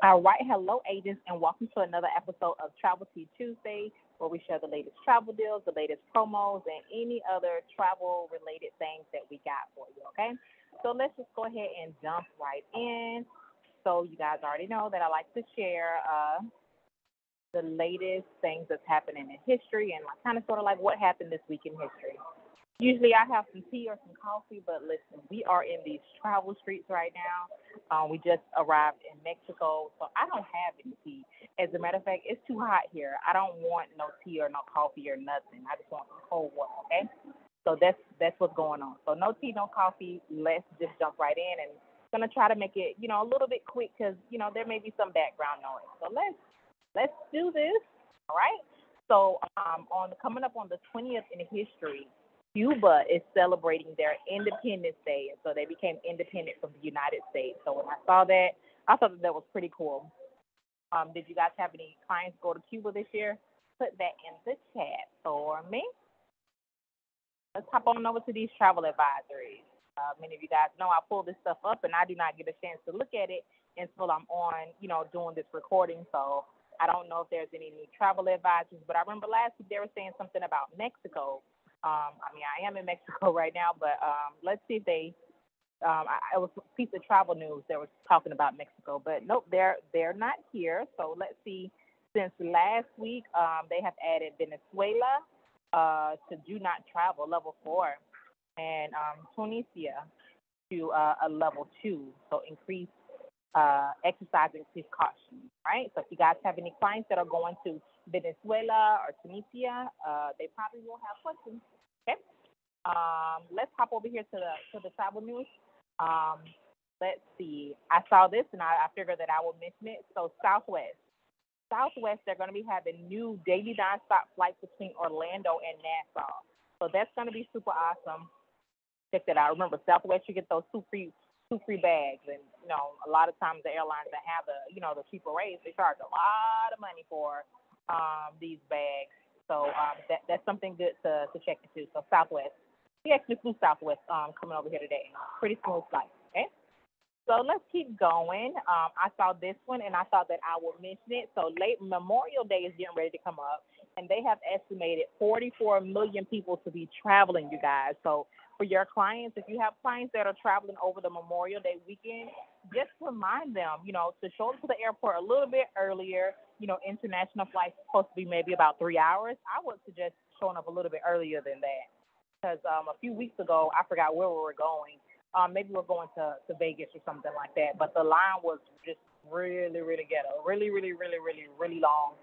All right, hello agents, and welcome to another episode of Travel Tea Tuesday, where we share the latest travel deals, the latest promos, and any other travel-related things that we got for you. Okay, so let's just go ahead and jump right in. So you guys already know that I like to share the latest things that's happening in history and like kind of sort of like what happened this week in history. Usually I have some tea or some coffee, but listen, we are in these travel streets right now. We just arrived in Mexico, so I don't have any tea. As a matter of fact, it's too hot here. I don't want no tea or no coffee or nothing. I just want some cold water, okay? So that's what's going on. So no tea, no coffee. Let's just jump right in and gonna try to make it, a little bit quick because there may be some background noise. So let's do this. All right. So on coming up on the 20th in history, Cuba is celebrating their Independence Day, and so they became independent from the United States. So when I saw that, I thought that was pretty cool. Did you guys have any clients go to Cuba this year? Put that in the chat for me. Let's hop on over to these travel advisories. Many of you guys know I pull this stuff up, and I do not get a chance to look at it until I'm on, doing this recording. So I don't know if there's any new travel advisories, but I remember last week they were saying something about Mexico. I am in Mexico right now, but let's see if they. It was a piece of travel news that was talking about Mexico, but nope, they're not here. So let's see. Since last week, they have added Venezuela to do not travel level 4, and Tunisia to a level 2. So increase exercise, increase caution. Right. So if you guys have any clients that are going to Venezuela or Tunisia, they probably will have questions. Okay. Let's hop over here to the travel news. Let's see. I saw this and I figured that I would mention it. So Southwest, they're going to be having new daily nonstop flights between Orlando and Nassau. So that's going to be super awesome. Check that out. Remember, Southwest, you get those two free bags, and a lot of times the airlines that have the cheaper rates, they charge a lot of money for these bags. So that's something good to check into. So Southwest, we actually flew Southwest coming over here today. Pretty smooth flight. Okay. So let's keep going. I saw this one, and I thought that I would mention it. So late Memorial Day is getting ready to come up, and they have estimated 44 million people to be traveling, you guys. So for your clients, if you have clients that are traveling over the Memorial Day weekend, just remind them, to show up to the airport a little bit earlier. International flights are supposed to be maybe about 3 hours. I would suggest showing up a little bit earlier than that because a few weeks ago, I forgot where we were going. Maybe we're going to Vegas or something like that. But the line was just really, really ghetto. Really, really, really, really, really long.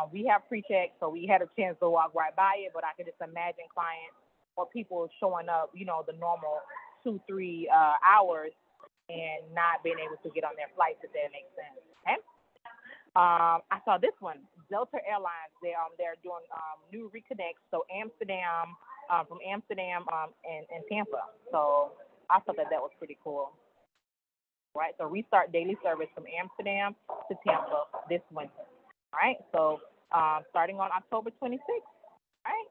We have pre-check, so we had a chance to walk right by it, but I could just imagine clients or people showing up, the normal 2-3 hours and not being able to get on their flights, if that makes sense. Okay? I saw this one, Delta Airlines. They're doing new reconnects, so Amsterdam, from Amsterdam and Tampa. So I thought that was pretty cool. Right, so restart daily service from Amsterdam to Tampa this winter. All right, so starting on October 26th. All right,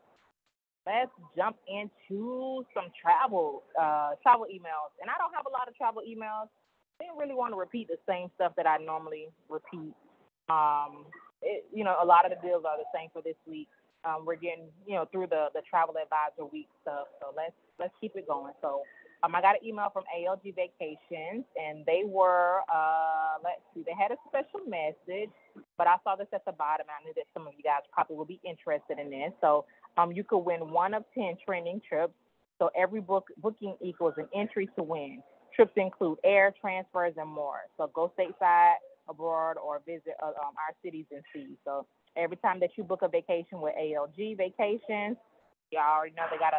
let's jump into some travel emails. And I don't have a lot of travel emails. I didn't really want to repeat the same stuff that I normally repeat. A lot of the deals are the same for this week. We're getting, through the travel advisor week stuff. So let's keep it going. So I got an email from ALG Vacations, and they were, let's see, they had a special message, but I saw this at the bottom. I knew that some of you guys probably would be interested in this. So you could win 1 of 10 trending trips. So every booking equals an entry to win. Trips include air, transfers, and more. So go stateside, abroad, or visit our cities and seas. So every time that you book a vacation with ALG Vacations, you already know they got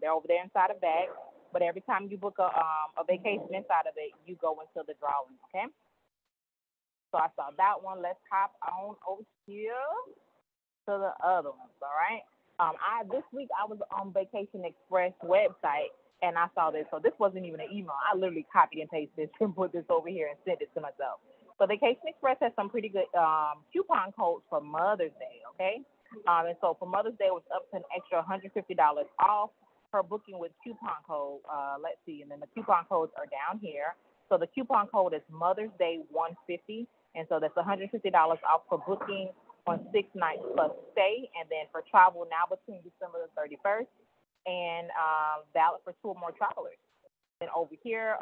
they're over there inside a bag. But every time you book a vacation inside of it, you go into the drawing, okay? So I saw that one. Let's hop on over here to the other ones, all right? This week I was on Vacation Express website, and I saw this. So this wasn't even an email. I literally copied and pasted this and put this over here and sent it to myself. So Vacation Express has some pretty good coupon codes for Mother's Day, okay? And so for Mother's Day, it was up to an extra $150 off per booking with coupon code. Let's see, and then the coupon codes are down here. So the coupon code is Mother's Day 150. And so that's $150 off for booking on 6 nights plus stay. And then for travel now between December the 31st and valid for 2 or more travelers. And over here,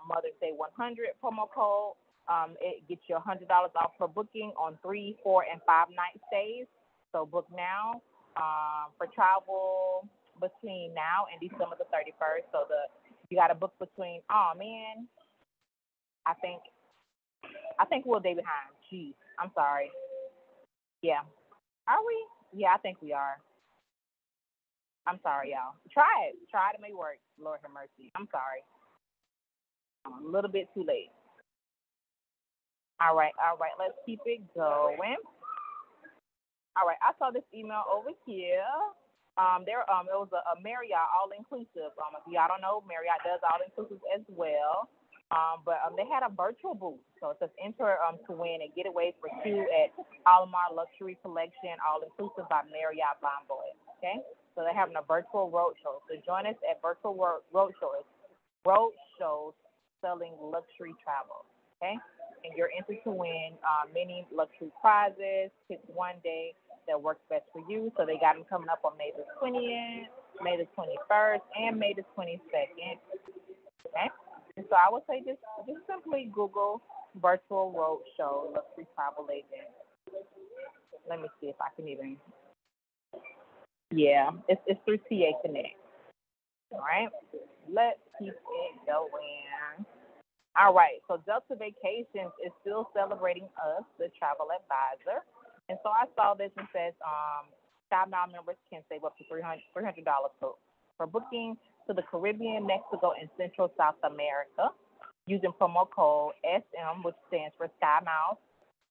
Mother's Day 100 promo code. It gets you $100 off for booking on 3, 4, and 5 night stays. So book now for travel between now and December the 31st. So you got to book between. Oh man, I think we're a day behind. Jeez, I'm sorry. Yeah, are we? Yeah, I think we are. I'm sorry, y'all. Try it. Try it. It may work. Lord have mercy. I'm sorry. I'm a little bit too late. All right. Let's keep it going. All right. I saw this email over here. It was a Marriott all-inclusive. If y'all don't know, Marriott does all-inclusive as well. But they had a virtual booth. So it says enter to win a getaway for 2 at Alamar Luxury Collection, all-inclusive by Marriott Bonvoy. Okay? So they're having a virtual roadshow. So join us at virtual roadshows selling luxury travel. Okay? And you're entered to win many luxury prizes. Pick one day that works best for you. So they got them coming up on May the 20th, May the 21st, and May the 22nd. Okay? And so I would say just simply Google virtual roadshow luxury travel agent. Let me see if I can even. Yeah, it's through TA Connect. All right, let's keep it going. All right, so Delta Vacations is still celebrating us, the travel advisor. And so I saw this and says, SkyMile members can save up to $300 for booking to the Caribbean, Mexico, and Central South America using promo code SM, which stands for SkyMiles.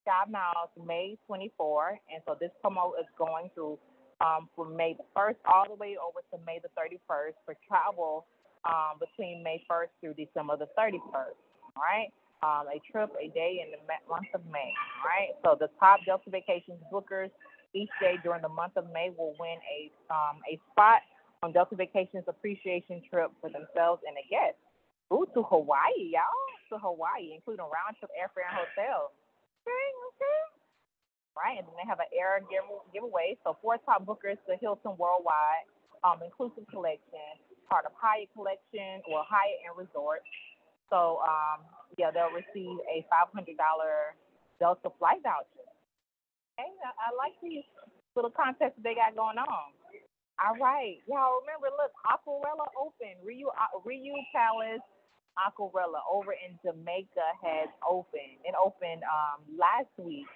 SkyMiles May 24, and so this promo is going through from May the 1st all the way over to May the 31st for travel between May 1st through December the 31st. All right, a trip, a day in the month of May. All right, so the top Delta Vacations bookers each day during the month of May will win a spot on Delta Vacations appreciation trip for themselves and a guest. Ooh, to Hawaii, y'all. To Hawaii, including round trip airfare and hotel. Okay. Right, and then they have an air giveaway. So 4 top bookers to Hilton Worldwide, inclusive collection, part of Hyatt collection or Hyatt and Resort. So they'll receive a $500 Delta flight voucher. Okay, I like these little contests they got going on. All right, y'all remember? Look, Aquarella open. Riu Palace Aquarella over in Jamaica has opened. It opened last week.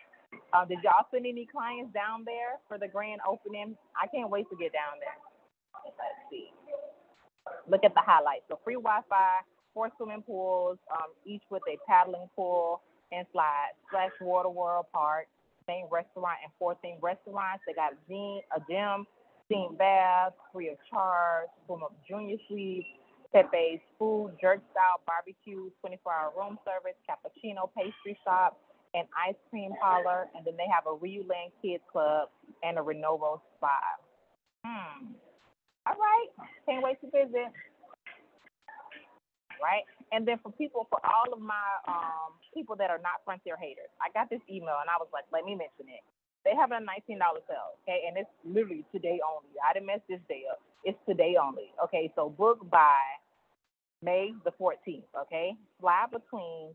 Did y'all send any clients down there for the grand opening? I can't wait to get down there. Let's see. Look at the highlights. So free Wi-Fi, 4 swimming pools, each with a paddling pool and slide, Splash Water World Park, main restaurant, and 4 themed restaurants. They got a gym, themed baths, free of charge, swim-up junior suites, Pepe's food, jerk-style barbecue, 24-hour room service, cappuccino pastry shop, and ice cream parlor, and then they have a Riuland Kids Club and a Renovo Spa. All right, can't wait to visit. Right, and then for all of my people that are not Frontier haters, I got this email and I was like, let me mention it. They have a $19 sale, okay, and it's literally today only. I didn't mess this day up. It's today only, okay. So book by May the 14th, okay. Fly between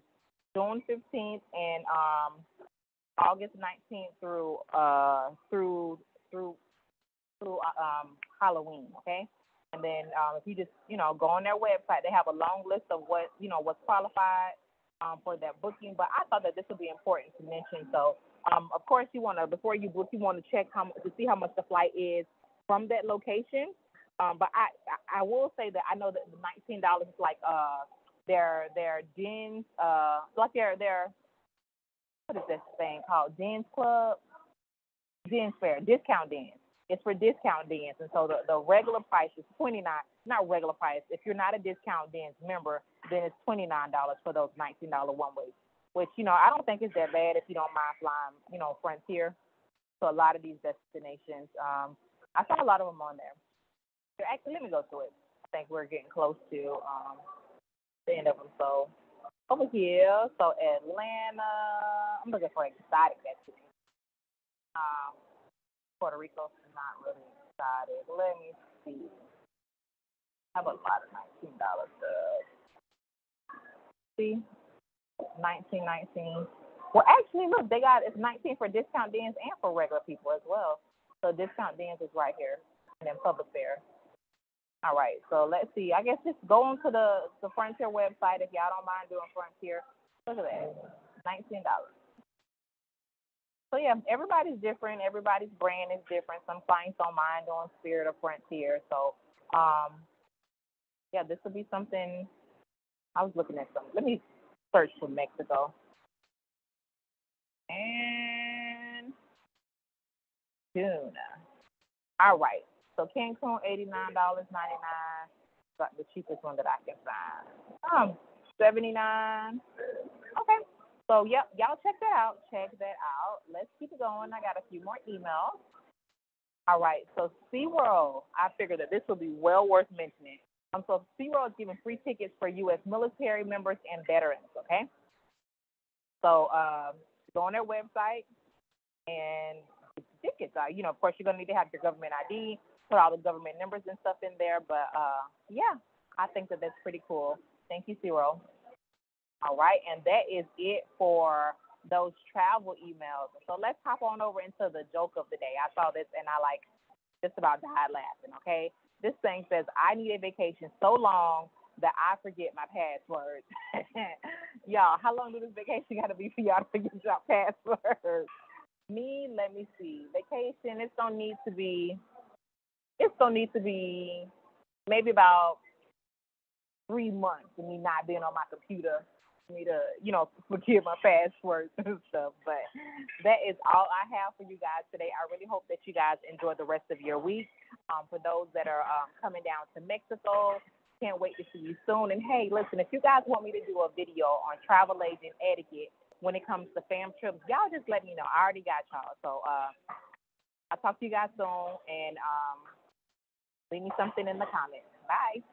June 15th and August 19th through Halloween, okay? And then if you just, go on their website, they have a long list of what's qualified for that booking. But I thought that this would be important to mention. So, of course, before you book, you want to check to see how much the flight is from that location. But I will say that I know that the $19 is like their Dens, like their what is this thing called? Dens Club, Dens Fair, discount Dens. It's for discount Dens, and so the regular price is $29. Not regular price. If you're not a discount Dens member, then it's $29 for those $19 one way. Which I don't think is that bad if you don't mind flying, Frontier. So a lot of these destinations, I saw a lot of them on there. Actually, let me go to it. I think we're getting close to the end of them. So, over here. So Atlanta. I'm looking for exotic destinations. Um, Puerto Rico's not really exotic. Let me see. I have a lot of $19 stuff. See, 19. Well, actually, look, they got it's 19 for discount dens and for regular people as well. So discount dens is right here, and then public fare. All right, so let's see. I guess just go onto the Frontier website if y'all don't mind doing Frontier. Look at that, $19. So yeah, everybody's different. Everybody's brand is different. Some clients don't mind doing Spirit or Frontier. So yeah, this will be something. I was looking at some. Let me search for Mexico and tuna. All right. So Cancun, $89.99. Got the cheapest one that I can find. 79. Okay. So yep, y'all check that out. Check that out. Let's keep it going. I got a few more emails. All right. So SeaWorld, I figured that this will be well worth mentioning. So SeaWorld is giving free tickets for U.S. military members and veterans. Okay. So go on their website and get the tickets. Of course, you're gonna need to have your government ID, put all the government numbers and stuff in there. But yeah, I think that that's pretty cool. Thank you, SeaWorld. All right, and that is it for those travel emails. So let's hop on over into the joke of the day. I saw this and I just about died laughing. Okay, this thing says I need a vacation so long that I forget my password. Y'all, how long do this vacation got to be for y'all to forget your password? Let me see. Vacation, it's gonna need to be maybe about 3 months of me not being on my computer. Me to, forget my passwords and stuff. But that is all I have for you guys today. I really hope that you guys enjoy the rest of your week. For those that are coming down to Mexico, can't wait to see you soon. And hey, listen, if you guys want me to do a video on travel agent etiquette when it comes to fam trips, y'all just let me know. I already got y'all. So I'll talk to you guys soon, and leave me something in the comments. Bye.